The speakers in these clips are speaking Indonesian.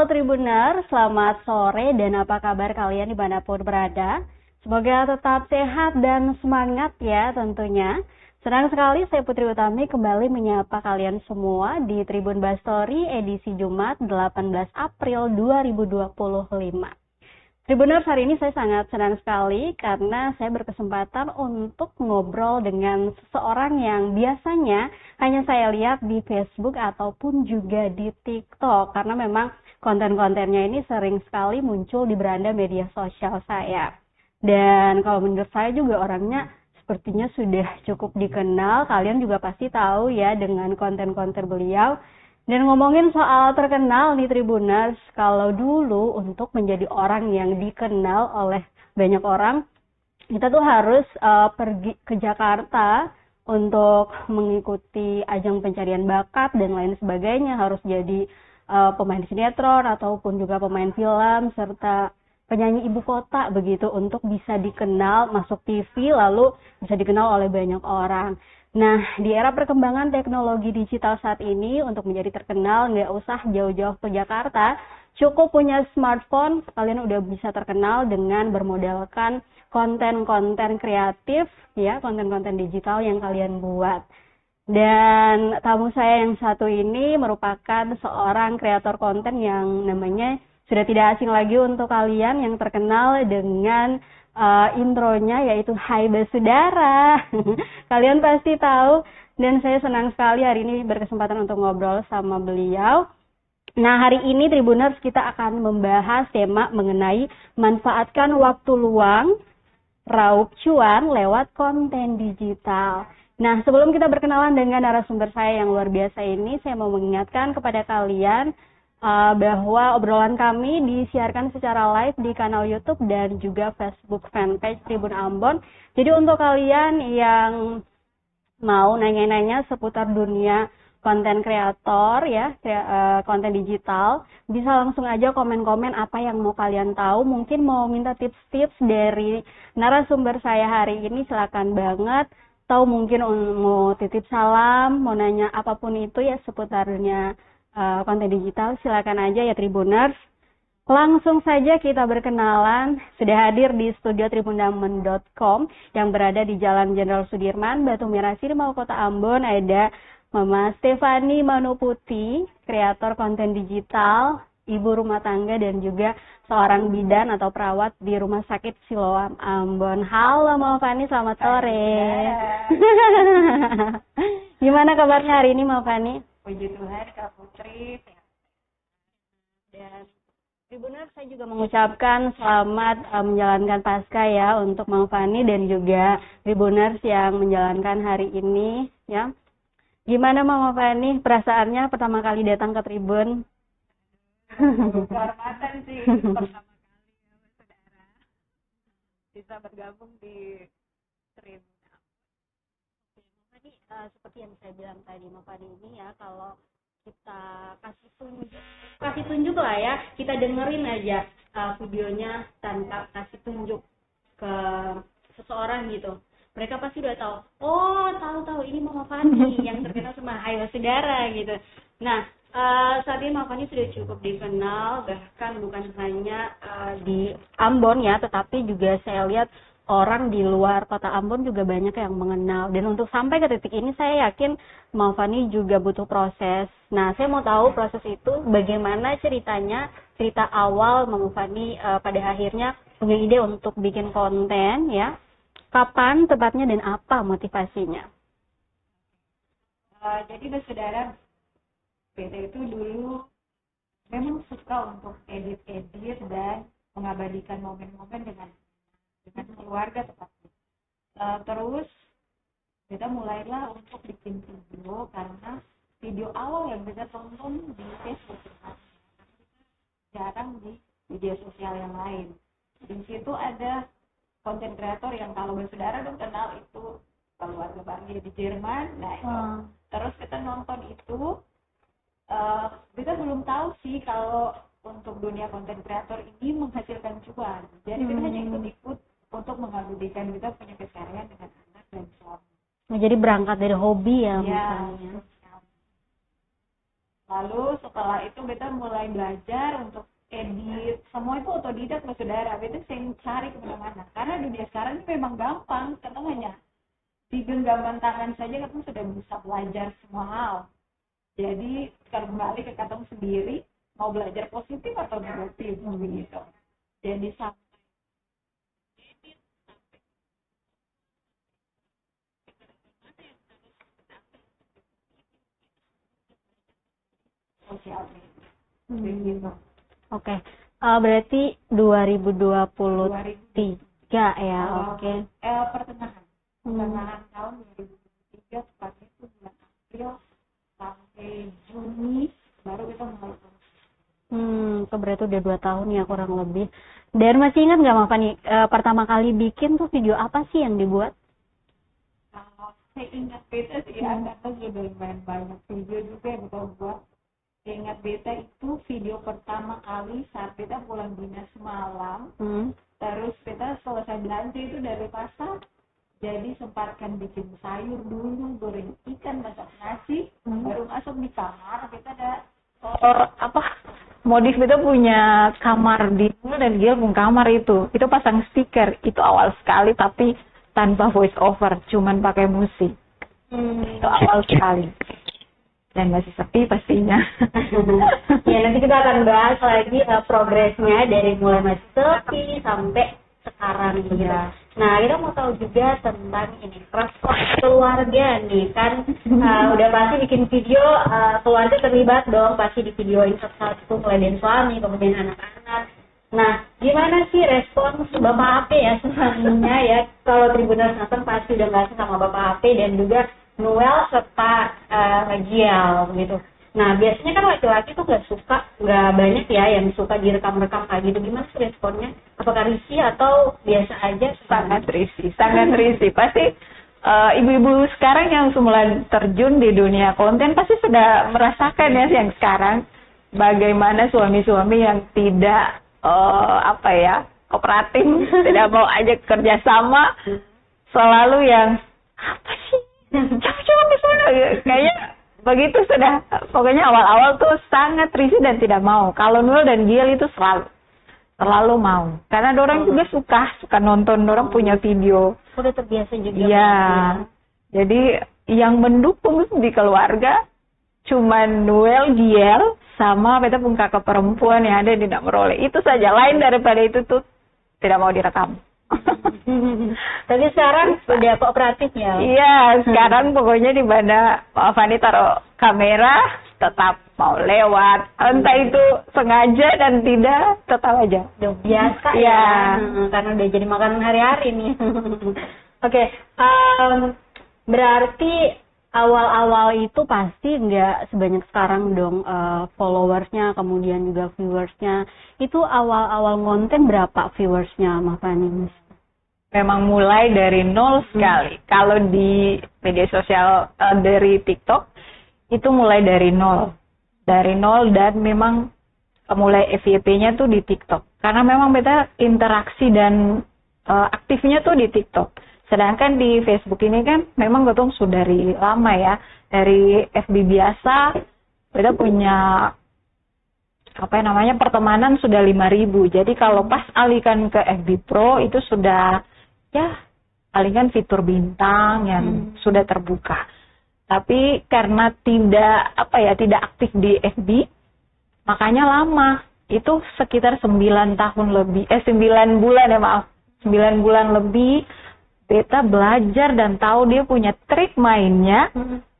Halo Tribuner, selamat sore dan apa kabar kalian dimanapun berada? Semoga tetap sehat dan semangat ya tentunya. Senang sekali saya Putri Utami kembali menyapa kalian semua di Tribun Bastory edisi Jumat 18 April 2025. Tribuners, hari ini saya sangat senang sekali karena saya berkesempatan untuk ngobrol dengan seseorang yang biasanya hanya saya lihat di Facebook ataupun juga di TikTok, karena memang konten-kontennya ini sering sekali muncul di beranda media sosial saya. Dan kalau menurut saya juga orangnya sepertinya sudah cukup dikenal, kalian juga pasti tahu ya dengan konten-konten beliau. Dan ngomongin soal terkenal nih Tribuners, kalau dulu untuk menjadi orang yang dikenal oleh banyak orang, kita tuh harus pergi ke Jakarta untuk mengikuti ajang pencarian bakat dan lain sebagainya, harus jadi pemain sinetron ataupun juga pemain film serta penyanyi ibu kota begitu untuk bisa dikenal, masuk TV lalu bisa dikenal oleh banyak orang. Nah, di era perkembangan teknologi digital saat ini, untuk menjadi terkenal nggak usah jauh-jauh ke Jakarta, cukup punya smartphone, kalian udah bisa terkenal dengan bermodalkan konten-konten kreatif, ya, konten-konten digital yang kalian buat. Dan tamu saya yang satu ini merupakan seorang kreator konten yang namanya sudah tidak asing lagi untuk kalian, yang terkenal dengan intronya yaitu Hai Basudara. Kalian pasti tahu, dan saya senang sekali hari ini berkesempatan untuk ngobrol sama beliau. Nah, hari ini Tribuners kita akan membahas tema mengenai manfaatkan waktu luang raup cuan lewat konten digital. Nah, sebelum kita berkenalan dengan narasumber saya yang luar biasa ini, saya mau mengingatkan kepada kalian bahwa obrolan kami disiarkan secara live di kanal YouTube dan juga Facebook fanpage Tribun Ambon. Jadi untuk kalian yang mau nanya-nanya seputar dunia konten kreator ya, konten digital, bisa langsung aja komen-komen apa yang mau kalian tahu. Mungkin mau minta tips-tips dari narasumber saya hari ini, silakan banget. Atau mungkin mau titip salam, mau nanya apapun itu ya seputar dunia konten digital, silakan aja ya Tribuners. Langsung saja kita berkenalan. Sudah hadir di studio tribundamen.com yang berada di Jalan Jenderal Sudirman, Batu Merah Sirimau, Kota Ambon. Ada Mama Stefani Manuputi, kreator konten digital, ibu rumah tangga dan juga seorang bidan atau perawat di Rumah Sakit Siloam Ambon. Halo Mama Fani, selamat sore. Gimana kabarnya hari ini Mama Fani? Puji Tuhan, Kak Putri. Dan Tribuners, saya juga mengucapkan selamat menjalankan Paskah ya untuk Mama Fani dan juga Tribuners yang menjalankan hari ini ya. Gimana Mama Fani perasaannya pertama kali datang ke Tribun? Kehormatan sih pertama kali ya, saudara. Bisa bergabung di Tribun. Seperti yang saya bilang tadi, Mbak Fani ini ya, kalau kita kasih tunjuk lah ya, kita dengerin aja videonya tanpa kasih tunjuk ke seseorang gitu, mereka pasti udah tahu. Oh, tahu ini Mbak Fani yang terkenal sama Hai Basudara gitu. Nah, saat ini Mbak Fani sudah cukup dikenal, bahkan bukan hanya di Ambon ya, tetapi juga saya lihat orang di luar kota Ambon juga banyak yang mengenal. Dan untuk sampai ke titik ini saya yakin Mbak Fani juga butuh proses. Nah, saya mau tahu proses itu bagaimana ceritanya, cerita awal Mbak Fani pada akhirnya punya ide untuk bikin konten ya. Kapan tepatnya dan apa motivasinya? Jadi saudara, beta itu dulu memang suka untuk edit dan mengabadikan momen-momen dengan keluarga tepatnya. Terus kita mulailah untuk bikin video karena video awal yang kita tonton di Facebook, jarang di media sosial yang lain. Di situ ada konten kreator yang kalau saudara dong kenal itu keluarga Bangga di Jerman. Nah itu. Terus kita nonton itu, kita belum tahu sih kalau untuk dunia konten kreator ini menghasilkan cuan. Jadi kita hanya ikut-ikut untuk mengabadikan kita punya keseharian dengan anak dan suami. Jadi berangkat dari hobi ya misalnya. Lalu setelah itu beta mulai belajar untuk edit, semua itu otodidak Mas Saudara. Beta sering cari kemana-mana karena dunia sekarang ini memang gampang, katanya di genggaman tangan saja katanya sudah bisa belajar semua hal. Jadi kalau kembali ke katanya sendiri, mau belajar positif atau negatif begitu. Jadi sampai edit, sampai sosial media begitu. Oke. Berarti 2023 ya. Oke. Pertengahan tahun 2023 tepatnya itu bulan April sampai Juni baru kita mulai proses. Itu berarti udah 2 tahun ya kurang lebih. Dan masih ingat nggak Mbak Fani, pertama kali bikin tuh video apa sih yang dibuat? Kalau saya ingat beta sih karena sudah lumayan banyak video juga yang kita buat. Saya ingat beta itu video pertama kali saat beta pulang dinas malam. Terus beta selesai belanja itu dari pasar. Jadi sempatkan bikin sayur dulu, goreng ikan, masak nasi, baru masuk di kamar. Beta ada modif beta punya kamar di dan dia pun kamar itu pasang stiker. Itu awal sekali tapi tanpa voice over, cuman pakai musik. Itu awal sekali. Dan masih sepi pastinya. Ya nanti kita akan bahas lagi progresnya dari mulai masih sepi sampai sekarang gitu. Nah kita mau tahu juga tentang ini respon keluarga nih kan. Udah pasti bikin video, keluarga terlibat dong pasti di videoin satu-satu, mulai dari suami kemudian anak-anak. Nah gimana sih respon Bapak Ape ya semuanya ya, kalau Tribuners nonton pasti udah ngasih sama Bapak Ape dan juga Noel serta Gial begitu. Nah biasanya kan laki-laki tuh nggak banyak ya yang suka direkam-rekam kayak gitu. Gimana sih responnya? Apakah risih atau biasa aja? Sangat risih. Pasti ibu-ibu sekarang yang semula terjun di dunia konten pasti sudah merasakan ya yang sekarang bagaimana suami-suami yang tidak kooperatif, tidak mau ajak kerjasama, selalu yang apa sih? Jangan di sana, kayaknya begitu sudah. Pokoknya awal-awal tuh sangat risih dan tidak mau. Kalau Nul dan Giel itu selalu mau, karena dorang juga suka nonton, dorang punya video. Udah terbiasa juga. Iya. Jadi yang mendukung di keluarga cuman Noel, Giel, sama beta pun kakak perempuan yang ada di Namrole. Itu saja, lain daripada itu tuh tidak mau direkam. Tapi sekarang udah kooperatif ya? Iya, sekarang pokoknya di mana Pak Fani taruh kamera tetap mau lewat. Entah itu sengaja dan tidak, tetap aja. Udah biasa ya, karena udah jadi makanan hari-hari nih. Oke, berarti awal-awal itu pasti nggak sebanyak sekarang dong followersnya, kemudian juga viewersnya. Itu awal-awal konten berapa viewersnya, Mbak Fani? Memang mulai dari nol sekali. Kalau di media sosial dari TikTok itu mulai dari nol. Dari nol dan memang mulai FYP-nya tuh di TikTok. Karena memang beta interaksi dan aktifnya tuh di TikTok. Sedangkan di Facebook ini kan memang gotong sudah dari lama ya. Dari FB biasa beta punya pertemanan sudah 5.000. Jadi kalau pas alihkan ke FB Pro itu sudah alihkan fitur bintang yang sudah terbuka. Tapi karena tidak aktif di FB, makanya lama. Itu sekitar 9 bulan lebih beta belajar dan tahu dia punya trik mainnya.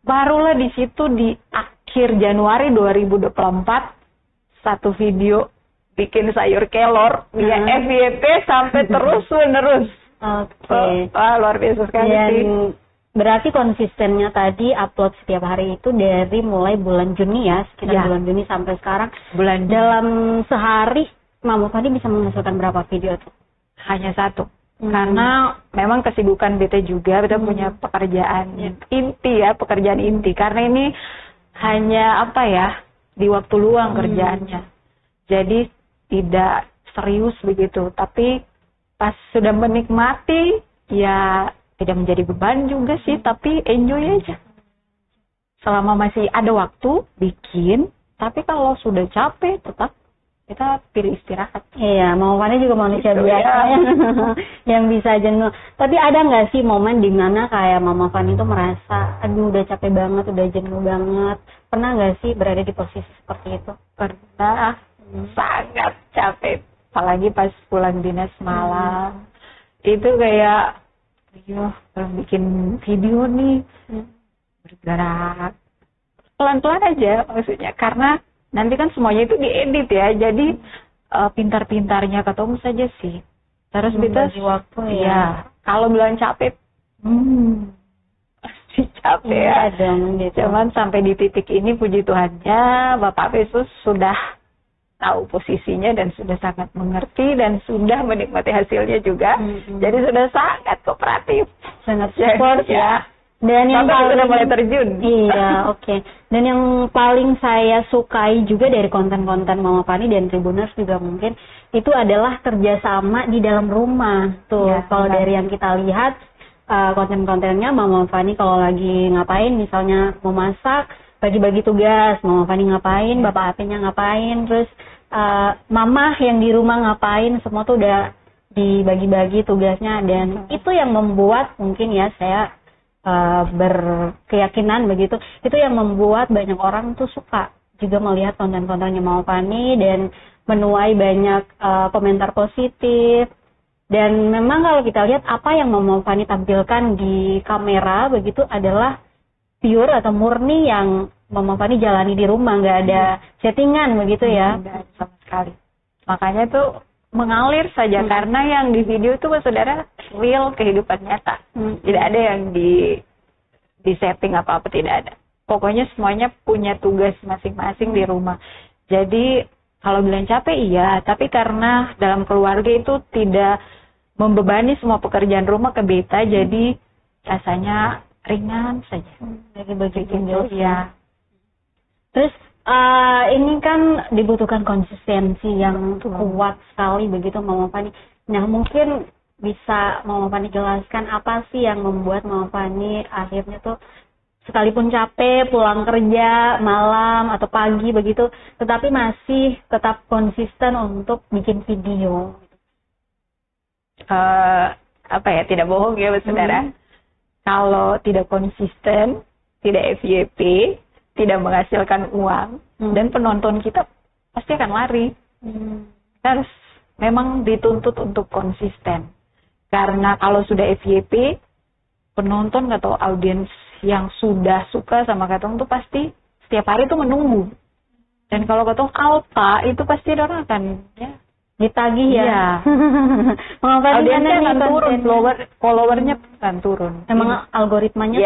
Barulah di situ di akhir Januari 2024 satu video bikin sayur kelor via FYP sampai terus menerus. Oke. Luar biasa sekali sih. Berarti konsistennya tadi upload setiap hari itu dari mulai bulan Juni ya, sekitar bulan Juni sampai sekarang. Dalam sehari Mama Fani bisa menghasilkan berapa video tuh? Hanya satu. Karena memang kesibukan beta juga, beta punya pekerjaan inti. Karena ini hanya di waktu luang kerjaannya. Jadi tidak serius begitu, tapi pas sudah menikmati ya tidak menjadi beban juga sih, tapi enjoy aja. Selama masih ada waktu bikin, Tapi kalau sudah capek tetap kita pilih istirahat. Iya, Mama Fani juga manusia biasa yang bisa jenuh. Tapi ada nggak sih momen dimana kayak Mama Fani itu merasa, aduh udah capek banget, udah jenuh banget. Pernah nggak sih berada di posisi seperti itu? Pernah, sangat capek. Apalagi pas pulang dinas malam. Itu kayak, ayo belum bikin video nih. Bergerak. Pelan-pelan aja maksudnya. Karena nanti kan semuanya itu diedit ya. Jadi pintar-pintarnya ketemu saja sih. Terus kita waktu ya. Kalau bilang capek, pasti capek ya. Dong, gitu. Cuman sampai di titik ini puji Tuhannya Bapak Yesus sudah tahu posisinya dan sudah sangat mengerti dan sudah menikmati hasilnya juga. Jadi sudah sangat kooperatif. Sangat support ya. Dan yang paling sudah mulai terjun. Iya, oke. Dan yang paling saya sukai juga dari konten-konten Mama Fani dan Tribuners juga mungkin itu adalah kerjasama di dalam rumah. Tuh, Ya, kalau dari yang kita lihat konten-kontennya Mama Fani kalau lagi ngapain, misalnya mau masak, bagi-bagi tugas, Mama Fani ngapain, Bapak Apenya ngapain, terus Mama yang di rumah ngapain, semua tuh udah dibagi-bagi tugasnya. Dan itu yang membuat mungkin ya saya berkeyakinan begitu, itu yang membuat banyak orang tuh suka juga melihat konten-kontennya Mama Fani dan menuai banyak komentar positif. Dan memang kalau kita lihat apa yang Mama Fani tampilkan di kamera begitu adalah pure atau murni yang Mama Fani jalani di rumah, nggak ada settingan begitu ya. Nggak ada sama sekali. Makanya tuh mengalir saja karena yang di video itu saudara real kehidupan nyata. Tidak ada yang di setting apa-apa, tidak ada. Pokoknya semuanya punya tugas masing-masing di rumah. Jadi kalau bilang capek iya, tapi karena dalam keluarga itu tidak membebani semua pekerjaan rumah ke beta, jadi rasanya ringan saja. Lagi bikin ya. Terus ini kan dibutuhkan konsistensi yang kuat sekali begitu Mama Fani. Nah mungkin bisa Mama Fani jelaskan apa sih yang membuat Mama Fani akhirnya tuh sekalipun capek pulang kerja malam atau pagi begitu, tetapi masih tetap konsisten untuk bikin video. Apa ya, tidak bohong ya saudara. Kalau tidak konsisten, tidak FYP, tidak menghasilkan uang, dan penonton kita pasti akan lari. Kita harus memang dituntut untuk konsisten. Karena kalau sudah FYP, penonton atau audiens yang sudah suka sama Katong tuh pasti setiap hari tuh menunggu. Dan kalau Katong alpha, itu pasti orang akan ya ditagih ya. Audiensnya akan turun, followernya akan turun. Emang algoritmanya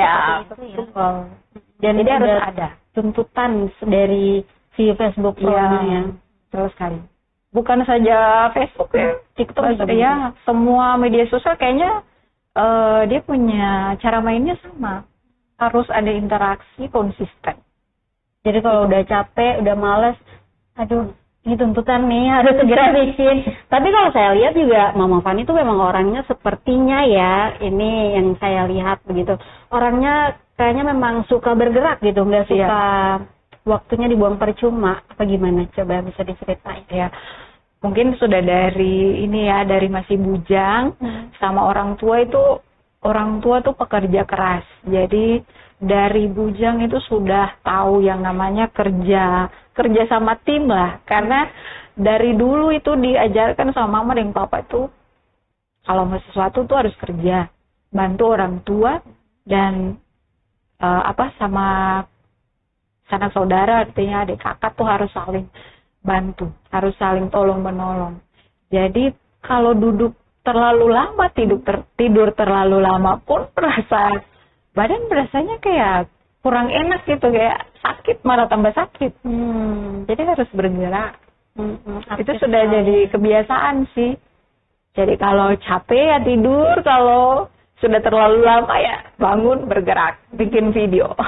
seperti itu ya. Dan jadi harus ada tuntutan dari si Facebook ya. Terus sekali. Bukan saja Facebook ya, TikTok ya, semua media sosial kayaknya dia punya cara mainnya sama. Harus ada interaksi konsisten. Jadi kalau udah capek, udah males, aduh ini tuntutan nih harus segera bikin. Tapi kalau saya lihat juga Mama Fani itu memang orangnya sepertinya ya, ini yang saya lihat begitu. Orangnya kayaknya memang suka bergerak gitu, nggak suka waktunya dibuang percuma. Apa gimana? Coba bisa diceritain. Ya, mungkin sudah dari ini ya, dari masih bujang sama orang tua tuh pekerja keras. Jadi dari bujang itu sudah tahu yang namanya kerja sama tim lah. Karena dari dulu itu diajarkan sama mama dan papa itu kalau mau sesuatu tuh harus kerja, bantu orang tua dan sama sanak saudara, artinya adik kakak tuh harus saling bantu, harus saling tolong menolong. Jadi kalau duduk terlalu lama, tidur terlalu lama pun badan berasanya kayak kurang enak gitu, kayak sakit, malah tambah sakit. Jadi harus bergerak. Itu sudah jadi kebiasaan sih. Jadi kalau capek ya tidur, kalau sudah terlalu lama ya bangun, bergerak, bikin video.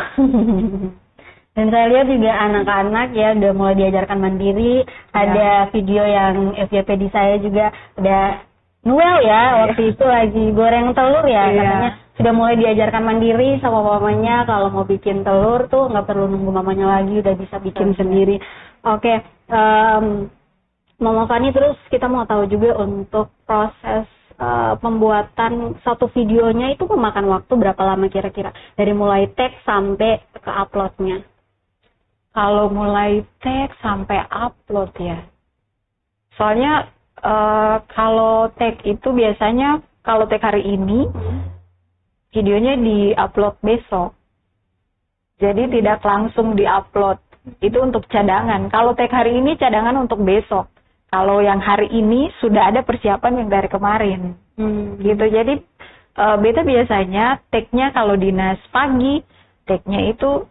Dan saya lihat juga anak-anak ya udah mulai diajarkan mandiri. Ada video yang FYP di saya juga, ada Noel ya, waktu itu lagi goreng telur ya, katanya sudah mulai diajarkan mandiri sama mamanya, kalau mau bikin telur tuh nggak perlu nunggu mamanya lagi, udah bisa bikin sendiri. Oke, Mama Fani, terus kita mau tahu juga untuk proses pembuatan satu videonya itu memakan waktu berapa lama kira-kira dari mulai tag sampai ke uploadnya? Kalau mulai tag sampai upload ya, soalnya kalau tag itu biasanya kalau tag hari ini videonya di-upload besok. Jadi tidak langsung di-upload. Itu untuk cadangan. Kalau tag hari ini cadangan untuk besok. Kalau yang hari ini sudah ada persiapan yang dari kemarin. Gitu. Jadi beta biasanya tagnya kalau dinas pagi, tagnya itu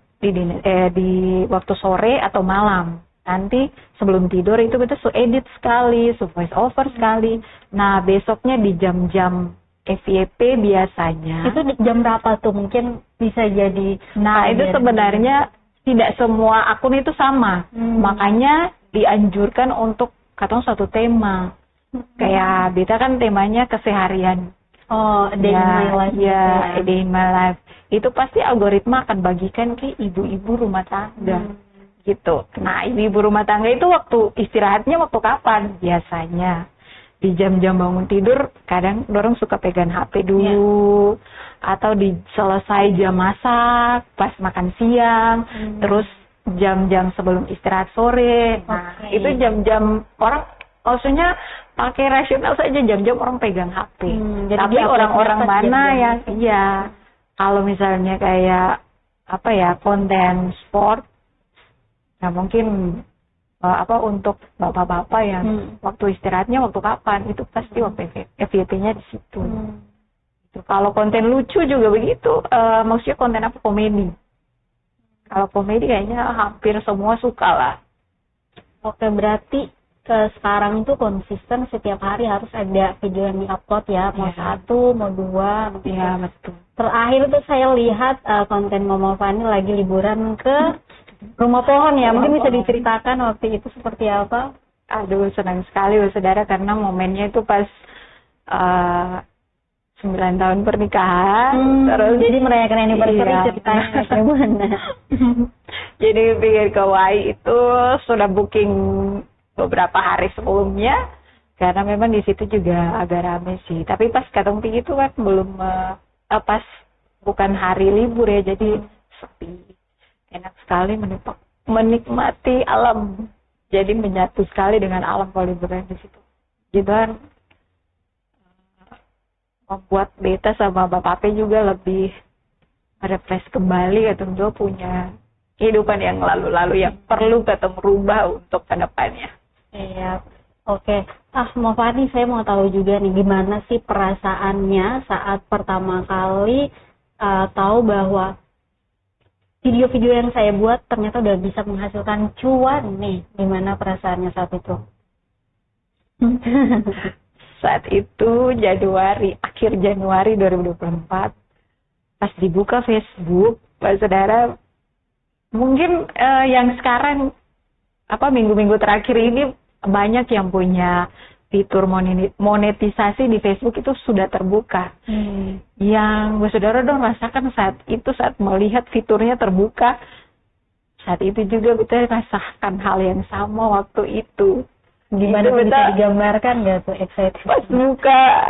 di waktu sore atau malam. Nanti sebelum tidur itu beta edit sekali, voice over sekali. Nah, besoknya di jam-jam FYP biasanya. Itu jam berapa tuh? Mungkin bisa jadi. Nah, itu sebenarnya tidak semua akun itu sama. Makanya dianjurkan untuk katong satu tema. Kayak beta kan temanya keseharian. Oh, a day in my life. Ya, a day in my life. Itu pasti algoritma akan bagikan ke ibu-ibu rumah tangga. Gitu. Nah, ibu-ibu rumah tangga itu waktu istirahatnya waktu kapan? Biasanya di jam-jam bangun tidur, kadang dorong suka pegang HP dulu, atau di selesai jam masak, pas makan siang, terus jam-jam sebelum istirahat sore. Nah, itu jam-jam orang, maksudnya pakai rasional saja jam-jam orang pegang HP. Tapi orang-orang mana yang, iya, kalau misalnya kayak apa ya, konten sport, nah mungkin untuk bapak-bapak yang waktu istirahatnya waktu kapan, itu pasti waktu FYP-nya di situ. Kalau konten lucu juga begitu, maksudnya konten apa, komedi. Kalau komedi kayaknya hampir semua suka lah. Oke, berarti sekarang tuh konsisten setiap hari harus ada video yang di-upload ya, mau satu, mau dua. Iya, betul. Terakhir tuh saya lihat konten Mama Fani lagi liburan ke Rumah Pohon ya, mungkin bisa diceritakan waktu itu seperti apa? Aduh, senang sekali saudara, karena momennya itu pas 9 tahun pernikahan. Terus jadi merayakan anniversary, ceritanya gimana? Jadi pikir ke Wai itu sudah booking beberapa hari sebelumnya, karena memang di situ juga agak rame sih. Tapi pas katong pergi itu kan belum pas bukan hari libur ya, jadi sepi. Enak sekali menikmati alam, jadi menyatu sekali dengan alam kalau liburan di situ. Gitu kan membuat beta sama Bapak P juga lebih refresh kembali, atau juga punya kehidupan yang lalu-lalu yang perlu kita merubah untuk kedepannya. Iya, oke. Mbak Fani, saya mau tahu juga nih, gimana sih perasaannya saat pertama kali tahu bahwa video-video yang saya buat ternyata udah bisa menghasilkan cuan nih. Gimana perasaannya saat itu? Saat itu akhir Januari 2024, pas dibuka Facebook, Pak Saudara, mungkin yang sekarang minggu-minggu terakhir ini banyak yang punya fitur monetisasi di Facebook itu sudah terbuka. Yang saudara dong rasakan saat melihat fiturnya terbuka, saat itu juga kita rasakan hal yang sama waktu itu. Gimana bisa digambarkan nggak tuh excited? Pas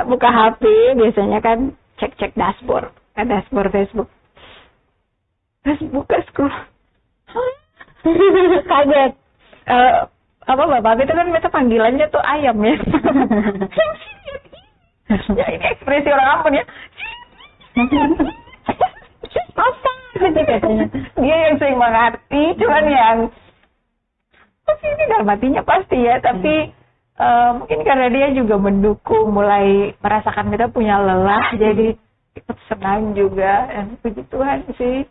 buka HP biasanya kan cek dashboard, dashboard Facebook. Pas buka scroll, kaget. Bapak itu kan beta panggilannya tuh ayam ya. Ya ini ekspresi orang Ambon ya. Apa gitu katanya. Dia yang sering mengerti, cuman yang pasti ini dalam hatinya pasti ya, tapi mungkin karena dia juga mendukung, mulai merasakan kita punya lelah, jadi ikut senang juga. Dan puji Tuhan sih,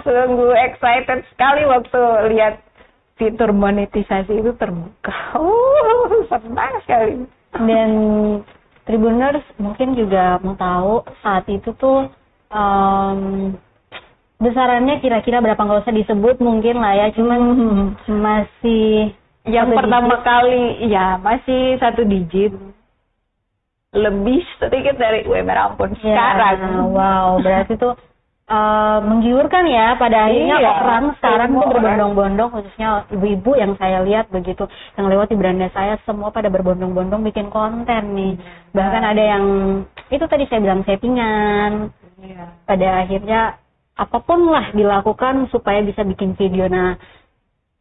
sungguh excited sekali waktu lihat fitur monetisasi itu terbuka. Senang sekali. Dan Tribuners mungkin juga mau tahu saat itu tuh besarannya kira-kira berapa, nggak usah disebut mungkin lah ya, cuman masih yang pertama digit. Kali ya masih 1 digit. lebih sedikit dari UMR Ambon sekarang. Wow, berarti tuh menggiurkan ya pada akhirnya. Orang sekarang tuh berbondong-bondong, khususnya ibu-ibu yang saya lihat begitu, yang lewat di beranda saya semua pada berbondong-bondong bikin konten nih. Bahkan ada yang itu tadi saya bilang settingan. Pada akhirnya apapun lah dilakukan supaya bisa bikin video. Nah,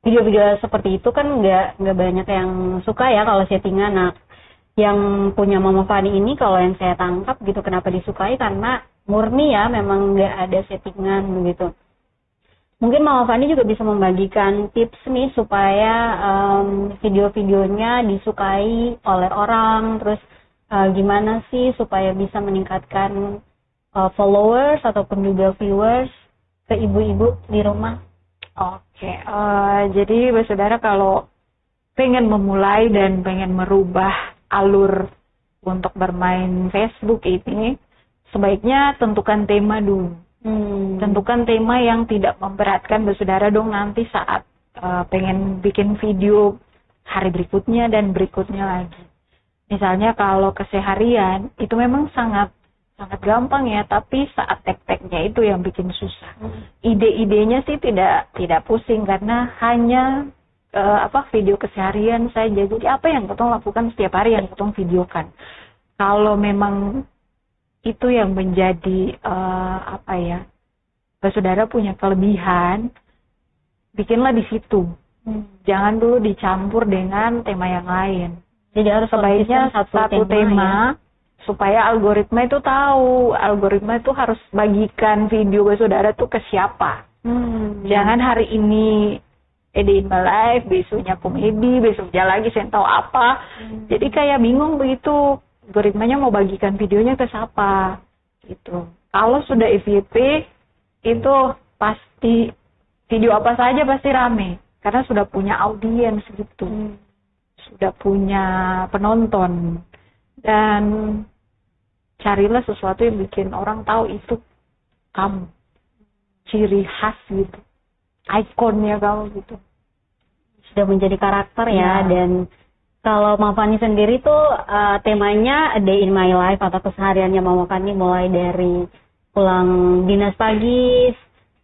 video-video seperti itu kan nggak banyak yang suka ya kalau settingan. Nah, yang punya Mama Fani ini kalau yang saya tangkap gitu, kenapa disukai karena murni ya, memang nggak ada settingan begitu. Mungkin Mama Fani juga bisa membagikan tips nih supaya video-videonya disukai oleh orang, terus gimana sih supaya bisa meningkatkan followers ataupun juga viewers ke ibu-ibu di rumah. Oke, jadi saudara kalau pengen memulai dan pengen merubah alur untuk bermain Facebook ini, sebaiknya tentukan tema dulu. Tentukan tema yang tidak memberatkan saudara dong nanti saat pengen bikin video hari berikutnya dan berikutnya lagi. Misalnya kalau keseharian itu memang sangat gampang ya, tapi saat tek-teknya itu yang bikin susah. Ide-idenya sih tidak pusing karena hanya video keseharian saja. Jadi apa yang ketong lakukan setiap hari yang ketong videokan. Kalau memang itu yang menjadi saudara punya kelebihan, bikinlah di situ. Jangan dulu dicampur dengan tema yang lain. Jadi harus sebaiknya satu tema ya, supaya algoritma itu tahu. Algoritma itu harus bagikan video saudara tuh ke siapa. Jangan hari ini Day in my life, besoknya komedi, besoknya lagi saya tahu apa. Jadi kayak bingung begitu, algoritmanya mau bagikan videonya ke siapa gitu. Kalau sudah FYP itu pasti video apa saja pasti rame karena sudah punya audiens gitu, sudah punya penonton. Dan carilah sesuatu yang bikin orang tahu itu kamu, ciri khas gitu, ikonnya kamu gitu. Sudah menjadi karakter ya. Dan kalau Mama Fani sendiri tuh temanya A Day in My Life atau kesehariannya Mama Fani, mulai dari pulang dinas pagi,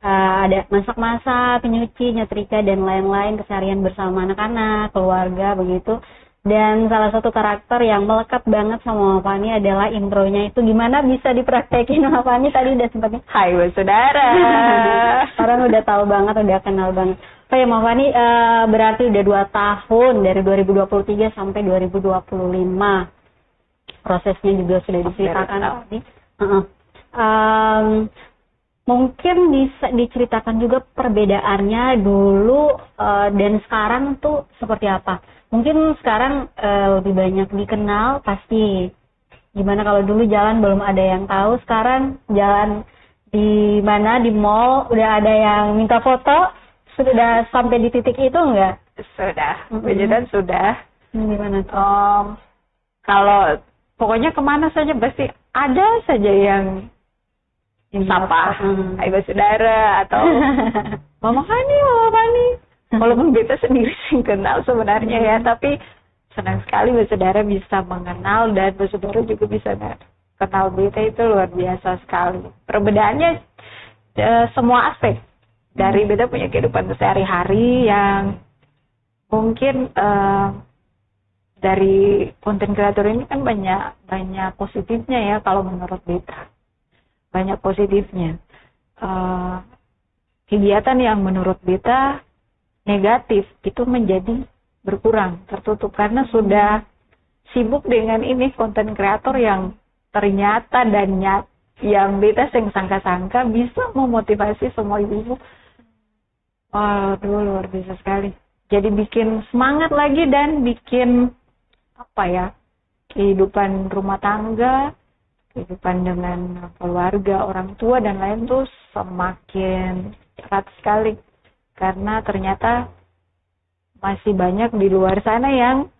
ada masak-masak, nyuci, nyetrika dan lain-lain, keseharian bersama anak-anak, keluarga begitu. Dan salah satu karakter yang melekat banget sama Mama Fani adalah intronya itu. Gimana bisa dipraktekin Mama Fani? Tadi udah sempatnya. Hai saudara. Orang udah tahu banget, udah kenal banget. Oh ya Mama Fani, berarti udah 2 tahun dari 2023 sampai 2025. Prosesnya juga sudah diceritakan tadi. Mungkin bisa diceritakan juga perbedaannya dulu dan sekarang tuh seperti apa? Mungkin sekarang lebih banyak dikenal pasti. Gimana kalau dulu jalan belum ada yang tahu, sekarang jalan di mana di mall udah ada yang minta foto. Sudah sampai di titik itu enggak? Sudah, bejutan sudah. Gimana tuh? Kalau pokoknya kemana saja pasti ada saja yang sapa, hai saudara atau Mama Fani. Walaupun beta sendiri sih kenal sebenarnya ya, tapi senang sekali saudara bisa mengenal dan saudara juga bisa kenal beta, itu luar biasa sekali. Perbedaannya semua aspek. Dari beta punya kehidupan sehari-hari yang mungkin dari konten kreator ini kan banyak positifnya ya kalau menurut beta. Banyak positifnya. Kegiatan yang menurut beta negatif itu menjadi berkurang, tertutup karena sudah sibuk dengan ini konten kreator yang ternyata dan yang beta sangka-sangka bisa memotivasi semua ibu-ibu. Waduh, luar biasa sekali. Jadi bikin semangat lagi dan bikin kehidupan rumah tangga, kehidupan dengan keluarga, orang tua dan lain tuh semakin erat sekali. Karena ternyata masih banyak di luar sana yang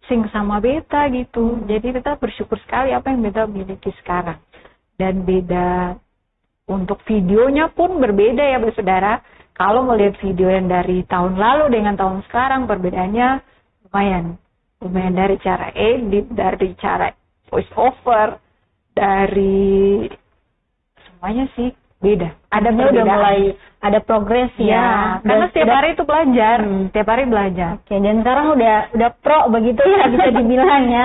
sing sama beta gitu. Jadi beta bersyukur sekali apa yang beta miliki sekarang. Dan beda untuk videonya pun berbeda ya saudara. Kalau melihat video yang dari tahun lalu dengan tahun sekarang, perbedaannya lumayan dari cara edit, dari cara voice over, dari semuanya sih beda. Ada Udah perbedaan. mulai ada progres ya. Karena setiap Udah- hari itu belajar, setiap hari belajar. Oke, dan sekarang udah pro begitu ya bisa dibilang ya.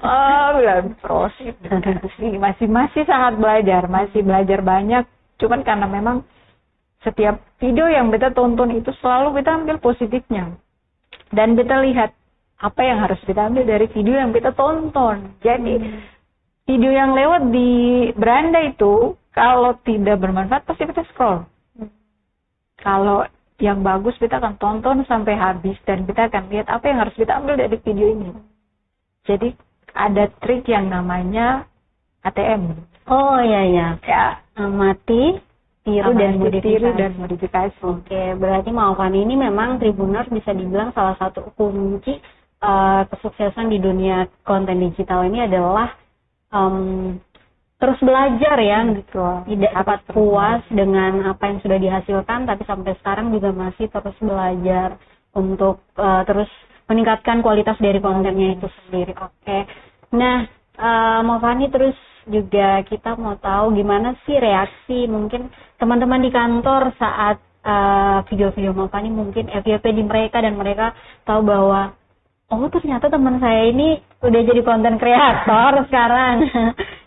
Oh, bilang pro sih, enggak sih. Masih sangat belajar, masih belajar banyak. Cuman karena memang setiap video yang kita tonton itu selalu kita ambil positifnya. Dan kita lihat apa yang harus kita ambil dari video yang kita tonton. Jadi video yang lewat di beranda itu kalau tidak bermanfaat pasti kita scroll. Kalau yang bagus kita akan tonton sampai habis dan kita akan lihat apa yang harus kita ambil dari video ini. Jadi ada trik yang namanya ATM. Oh iya ya. Ya, Amati, tiru dan amati, tiru modifikasi. dan modifikasi. Oke, berarti Maafan ini memang Tribuners bisa dibilang salah satu kunci kesuksesan di dunia konten digital ini adalah terus belajar ya, Gitu. tidak dapat puas dengan apa yang sudah dihasilkan, tapi sampai sekarang juga masih terus belajar untuk terus meningkatkan kualitas dari kontennya itu sendiri. Oke, nah Maafani terus juga kita mau tahu gimana sih reaksi mungkin teman-teman di kantor saat video-video Maafani mungkin FYP di mereka dan mereka tahu bahwa oh ternyata teman saya ini udah jadi konten kreator sekarang.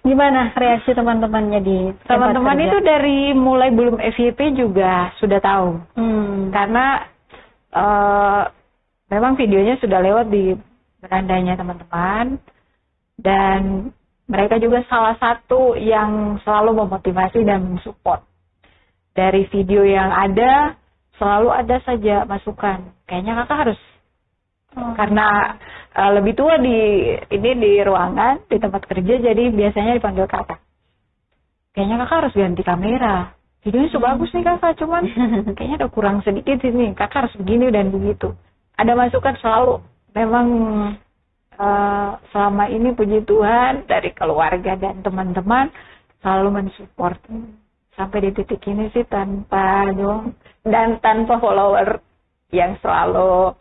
Gimana reaksi teman-temannya di tempat Teman-teman kerja? itu dari mulai belum FYP juga sudah tahu. Karena memang videonya sudah lewat di berandanya teman-teman. Dan mereka juga salah satu yang selalu memotivasi dan mensupport. Dari video yang ada, selalu ada saja masukan. Kayaknya kakak harus karena lebih tua di ruangan di tempat kerja, jadi biasanya dipanggil kakak. Kayaknya kakak harus ganti kamera. Videonya sudah bagus nih kakak, cuman kayaknya ada kurang sedikit ini. Kakak harus begini dan begitu. Ada masukan selalu. Memang selama ini puji Tuhan dari keluarga dan teman-teman selalu mensupport. Sampai di titik ini sih tanpa follower yang selalu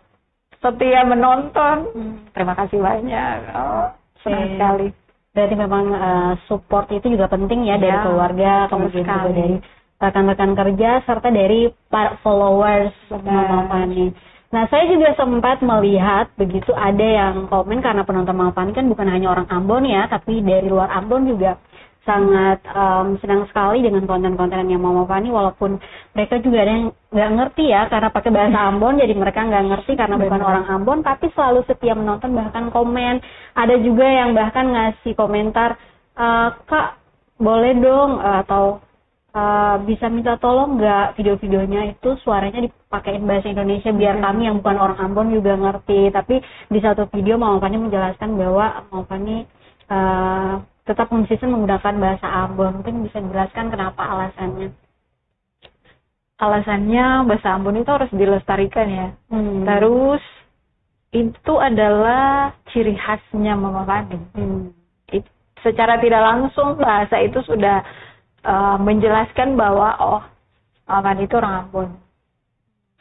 setia menonton. Terima kasih banyak. Senang sekali. Berarti memang support itu juga penting ya dari keluarga, kemudian juga dari rekan-rekan kerja serta dari para followers Mama Fani. Nah, saya juga sempat melihat begitu ada yang komen karena penonton Mama Fani kan bukan hanya orang Ambon ya, tapi dari luar Ambon juga sangat senang sekali dengan konten-konten yang Mama Fani, walaupun mereka juga ada yang nggak ngerti ya karena pakai bahasa Ambon, jadi mereka nggak ngerti karena bukan orang Ambon, tapi selalu setia menonton, bahkan komen. Ada juga yang bahkan ngasih komentar, Kak boleh dong atau bisa minta tolong nggak video-videonya itu suaranya dipakein bahasa Indonesia biar kami yang bukan orang Ambon juga ngerti. Tapi di satu video Mama Fani menjelaskan bahwa Mama Fani tetap konsisten menggunakan bahasa Ambon. Mungkin bisa dijelaskan kenapa alasannya? Alasannya bahasa Ambon itu harus dilestarikan ya. Terus itu adalah ciri khasnya Mama Fani. Secara tidak langsung bahasa itu sudah menjelaskan bahwa Mama Fani itu orang Ambon.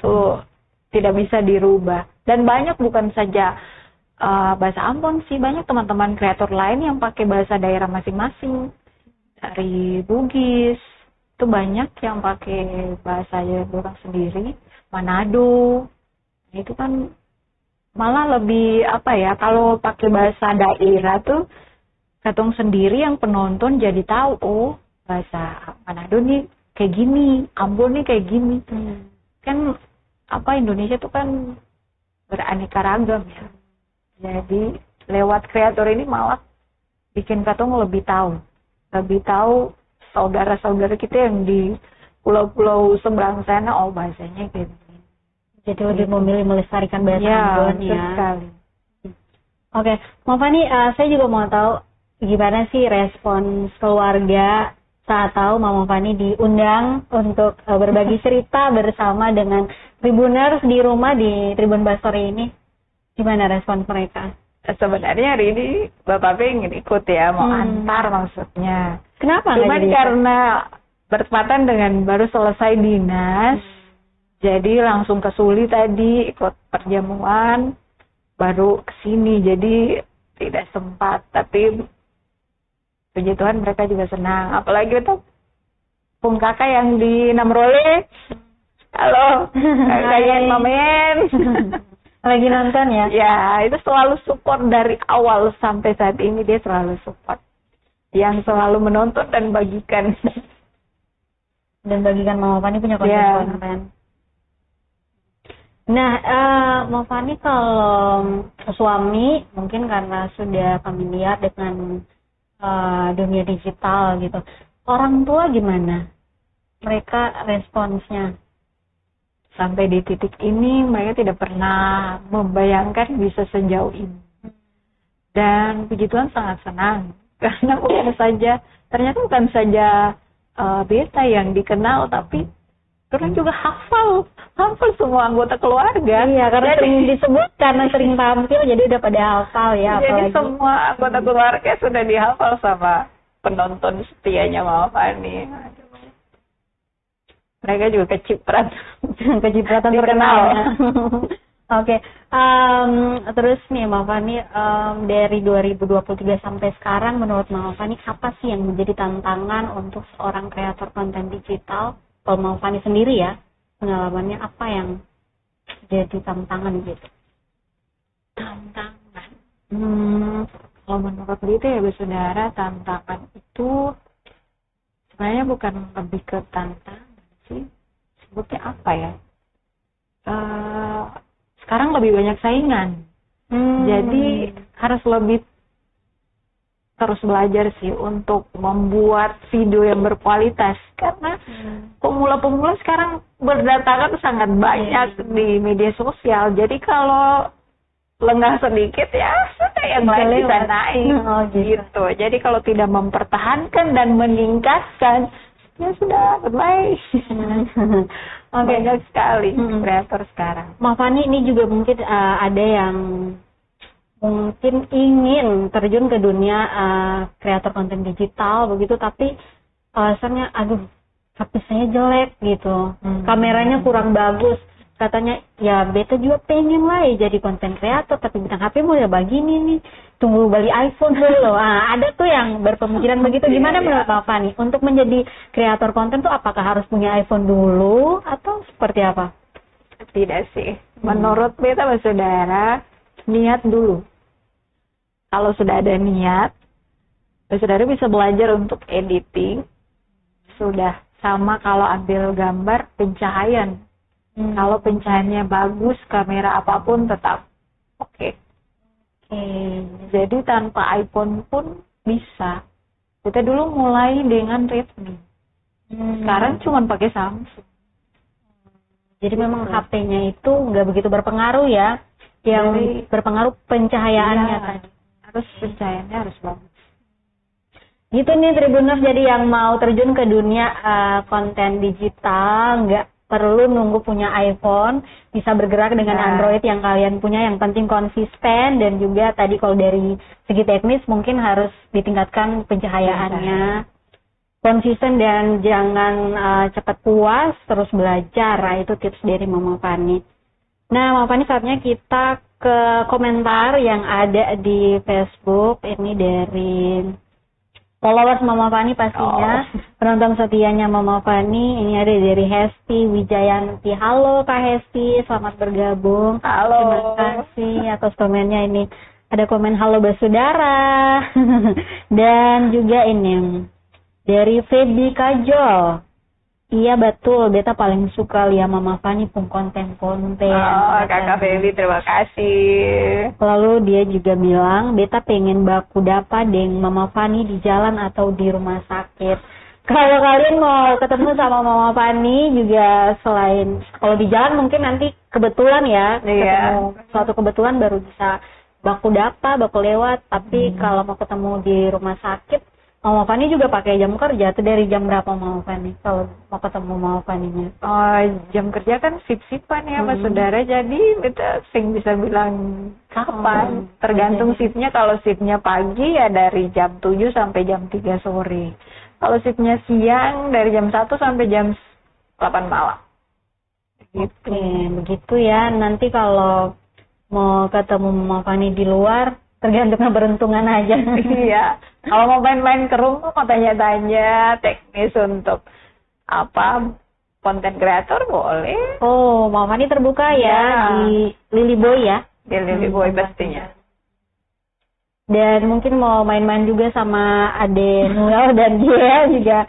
Tuh tidak bisa dirubah. Dan banyak bukan saja bahasa Ambon sih, banyak teman-teman kreator lain yang pakai bahasa daerah masing-masing. Dari Bugis, itu banyak yang pakai bahasa orang sendiri. Manado, itu kan malah lebih kalau pakai bahasa daerah tuh katong sendiri yang penonton jadi tahu, bahasa Manado nih kayak gini, Ambon nih kayak gini. Kan Indonesia tuh kan beraneka ragam ya. Jadi lewat kreator ini malah bikin katong lebih tahu saudara-saudara kita yang di pulau-pulau seberang sana, bahasanya kayak gini. Jadi lebih memilih melestarikan bahasa Ambon ya. Sekali. Oke, Mama Fani, saya juga mau tahu gimana sih respons keluarga saat tahu Mama Fani diundang untuk berbagi cerita bersama dengan Tribuners di rumah di Tribun Bastory ini. Gimana respon mereka? Sebenarnya hari ini Bapak pengen ikut ya, mau antar maksudnya. Kenapa? Cuman karena bertepatan dengan baru selesai dinas, jadi langsung ke Suli tadi ikut perjamuan, baru kesini, jadi tidak sempat. Tapi puji Tuhan mereka juga senang. Apalagi itu Pung Kakak yang di Namrole. Halo, kakaknya Mamen. Lagi nonton ya? Ya, itu selalu support dari awal sampai saat ini, dia selalu support. Yang selalu menonton dan bagikan. Dan bagikan Mama Fani punya konten-konten. Nah, Mama Fani kalau suami mungkin karena sudah familiar dengan dunia digital gitu. Orang tua gimana? Mereka responsnya? Sampai di titik ini mereka tidak pernah membayangkan bisa sejauh ini. Dan puji Tuhan sangat senang. Karena ternyata bukan saja Beta yang dikenal, tapi orang juga hafal semua anggota keluarga. Iya, karena sering disebut, karena sering tampil, jadi udah pada hafal ya. Jadi semua anggota keluarga sudah dihafal sama penonton setianya Mama Fani. Mereka juga kecipratan terkenal. Oke. Terus nih Mama Fani, dari 2023 sampai sekarang menurut Mama Fani apa sih yang menjadi tantangan untuk seorang kreator konten digital? Kalau Mama Fani sendiri ya, pengalamannya apa yang jadi tantangan gitu? Tantangan. Kalau menurut Dita ya saudara, tantangan itu sebenarnya bukan lebih ke tantangan sih. Sebutnya apa ya? Sekarang lebih banyak saingan. Jadi harus lebih terus belajar sih untuk membuat video yang berkualitas. Karena pemula-pemula sekarang berdatangan sangat banyak di media sosial. Jadi kalau lengah sedikit ya sudah yang lain bisa naik gitu. Jadi kalau tidak mempertahankan dan meningkatkan ya sudah bye. Banyak sekali kreator sekarang. Mama Fani ini juga mungkin ada yang mungkin ingin terjun ke dunia kreator konten digital begitu, tapi alasannya aduh HP saya jelek gitu, kameranya kurang bagus. Katanya ya Beta juga pengen lah ya jadi konten kreator, tapi bintang HP mau ya begini nih, tunggu beli iPhone dulu. Ada tuh yang berpemikiran begitu. Gimana menurut Mama Fani untuk menjadi kreator konten tuh, apakah harus punya iPhone dulu atau seperti apa? Tidak sih, menurut Beta saudara, niat dulu. Kalau sudah ada niat, saudara bisa belajar untuk editing. Sudah sama kalau ambil gambar pencahayaan. Kalau pencahayaannya bagus, kamera apapun tetap oke. Jadi tanpa iPhone pun bisa. Kita dulu mulai dengan Redmi. Sekarang cuma pakai Samsung. Jadi memang HP-nya itu nggak begitu berpengaruh ya. Yang berpengaruh pencahayaannya tadi. Harus pencahayaannya harus bagus. Gitu nih Tribuners, jadi yang mau terjun ke dunia konten digital nggak perlu nunggu punya iPhone, bisa bergerak dengan Android yang kalian punya. Yang penting konsisten, dan juga tadi kalau dari segi teknis mungkin harus ditingkatkan pencahayaannya, konsisten dan jangan cepat puas, terus belajar. Nah, itu tips dari Mama Fani. Nah Mama Fani, saatnya kita ke komentar yang ada di Facebook. Ini dari followers Mama Fani pastinya, penonton setianya Mama Fani. Ini ada dari Hesti Wijayanti. Halo Kak Hesti, selamat bergabung. Halo. Terima kasih atas komennya. Ini ada komen halo Basudara. Dan juga ini dari Feby Kajol. Iya betul, Beta paling suka lihat Mama Fani pun konten-konten. Kakak Feby, terima kasih. Lalu dia juga bilang, Beta pengen baku dapa deng Mama Fani di jalan atau di rumah sakit. Kalau kalian mau ketemu sama Mama Fani juga, selain kalau di jalan mungkin nanti kebetulan ya, ketemu suatu kebetulan baru bisa baku dapa, baku lewat. Tapi kalau mau ketemu di rumah sakit, Mama Fani juga pakai jam kerja. Itu dari jam berapa Mama Fani kalau mau ketemu Mama Faninya? Jam kerja kan sip-sipan ya Mas Saudara. Jadi kita bisa bilang kapan. Tergantung shiftnya. Kalau shiftnya pagi ya dari jam 7 sampai jam 3 sore. Kalau shiftnya siang dari jam 1 sampai jam 8 malam. Gitu. Begitu ya. Nanti kalau mau ketemu Mama Fani di luar, tergantung keberuntungan aja. Iya. Kalau mau main-main ke rumah, mau tanya-tanya teknis untuk apa konten kreator boleh. Oh, Mama Fani terbuka ya di Lily Boy ya. Di Lily Boy pastinya. Dan mungkin mau main-main juga sama Ade Noel dan dia juga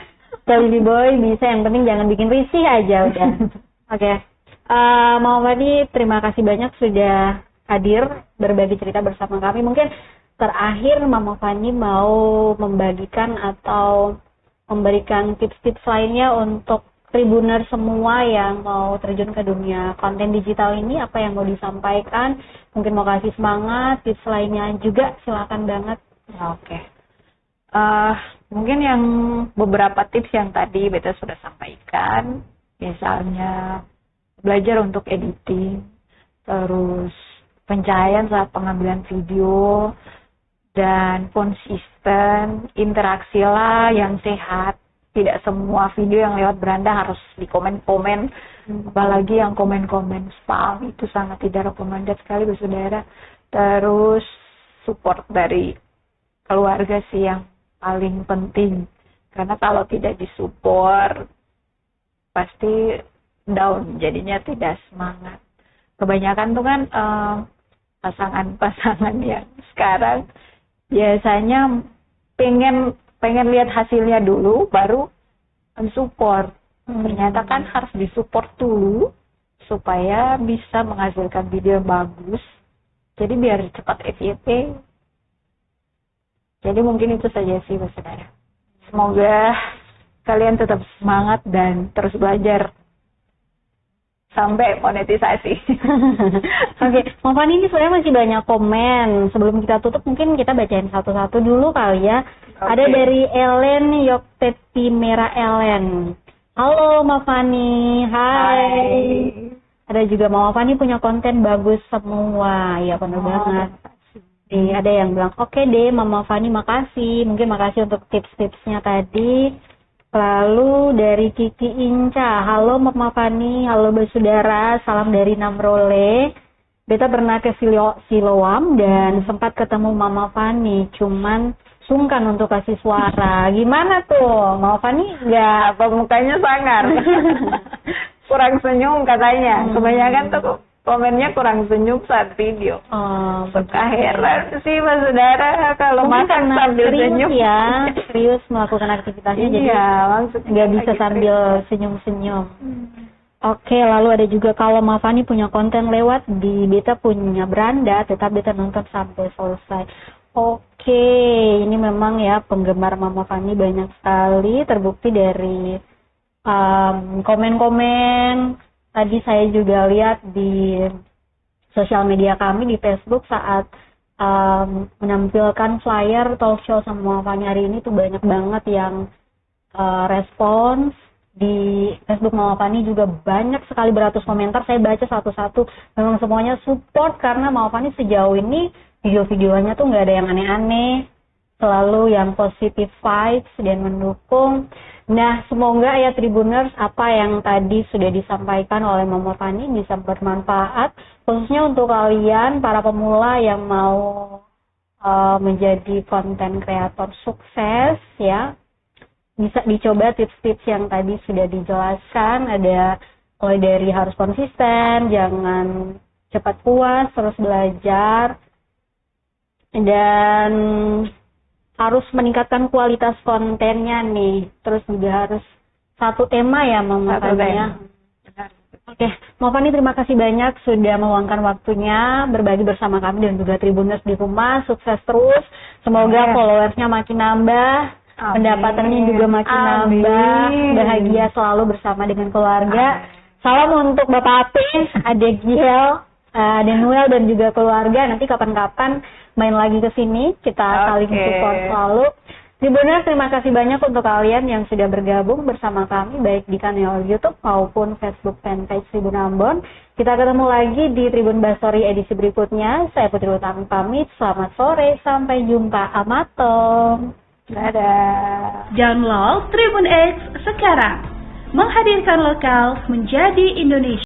ke Lily Boy bisa. Yang penting jangan bikin risih aja udah. Oke. Mama Fani terima kasih banyak sudah hadir berbagi cerita bersama kami. Mungkin terakhir Mama Fani mau membagikan atau memberikan tips-tips lainnya untuk Tribuner semua yang mau terjun ke dunia konten digital ini, apa yang mau disampaikan, mungkin mau kasih semangat, tips lainnya juga silakan banget. Oke. Mungkin yang beberapa tips yang tadi Beta sudah sampaikan, misalnya belajar untuk editing, terus pencahayaan saat pengambilan video, dan konsisten, interaksilah yang sehat. Tidak semua video yang lewat beranda harus dikomen-komen, apalagi yang komen-komen spam, itu sangat tidak recommended sekali bersaudara. Terus support dari keluarga sih yang paling penting, karena kalau tidak disupport pasti down, jadinya tidak semangat. Kebanyakan tuh kan pasangan-pasangan yang sekarang biasanya pengen lihat hasilnya dulu baru mensupport. Ternyata kan harus disupport dulu supaya bisa menghasilkan video yang bagus. Jadi biar cepat FYP. Jadi mungkin itu saja sih saudara. Semoga kalian tetap semangat dan terus belajar sampai monetisasi. Oke, Mama Fani ini sebenarnya masih banyak komen. Sebelum kita tutup mungkin kita bacain satu-satu dulu kali ya. Okay. Ada dari Ellen Yokteti Mera Ellen. Halo Mama Fani, hai. Ada juga Mama Fani punya konten bagus semua. Ya benar banget. Nih ada yang bilang oke deh Mama Fani makasih. Mungkin makasih untuk tips-tipsnya tadi. Lalu dari Kiki Inca, halo Mama Fani, halo bersaudara, salam dari Namrole. Beta pernah ke Siloam dan sempat ketemu Mama Fani, cuman sungkan untuk kasih suara. Gimana tuh, Mama Fani? Ya, mukanya sangar. Kurang senyum katanya. Kebanyakan tuh komennya kurang senyum saat video. Suka heran sih mas saudara kalau makan sambil senyum ya, serius melakukan aktivitasnya jadi nggak bisa sambil senyum-senyum. Oke, lalu ada juga kalau Mama Fani punya konten lewat di Beta punya beranda, tetap Beta nonton sampai selesai. Oke, ini memang ya penggemar Mama Fani banyak sekali, terbukti dari komen-komen. Tadi saya juga lihat di sosial media kami di Facebook saat menampilkan flyer talk show sama Mama Fani hari ini tuh banyak banget yang respons. Di Facebook Mama Fani juga banyak sekali beratus komentar, saya baca satu-satu. Memang semuanya support karena Mama Fani sejauh ini video-videonya tuh nggak ada yang aneh-aneh, selalu yang positive vibes dan mendukung. Nah, semoga ya Tribuners apa yang tadi sudah disampaikan oleh Mama Fani bisa bermanfaat, khususnya untuk kalian para pemula yang mau menjadi konten kreator sukses ya. Bisa dicoba tips-tips yang tadi sudah dijelaskan, ada mulai dari harus konsisten, jangan cepat puas, terus belajar, dan harus meningkatkan kualitas kontennya nih. Terus juga harus satu tema ya Mama Fani ya. Oke, Mama Fani terima kasih banyak sudah meluangkan waktunya berbagi bersama kami dan juga Tribuners di rumah. Sukses terus. Semoga followersnya makin nambah, pendapatannya juga makin nambah, bahagia selalu bersama dengan keluarga. Salam untuk Bapak Apin, Adek Giel, Denuel dan juga keluarga. Nanti kapan-kapan main lagi ke sini, kita saling support selalu. Tribuners, terima kasih banyak untuk kalian yang sudah bergabung bersama kami baik di kanal YouTube maupun Facebook fanpage Tribun Ambon. Kita ketemu lagi di Tribun Basori edisi berikutnya. Saya Putri Utami pamit. Selamat sore, sampai jumpa. Amatom. Dadah. Download Tribun X sekarang. Menghadirkan lokal menjadi Indonesia.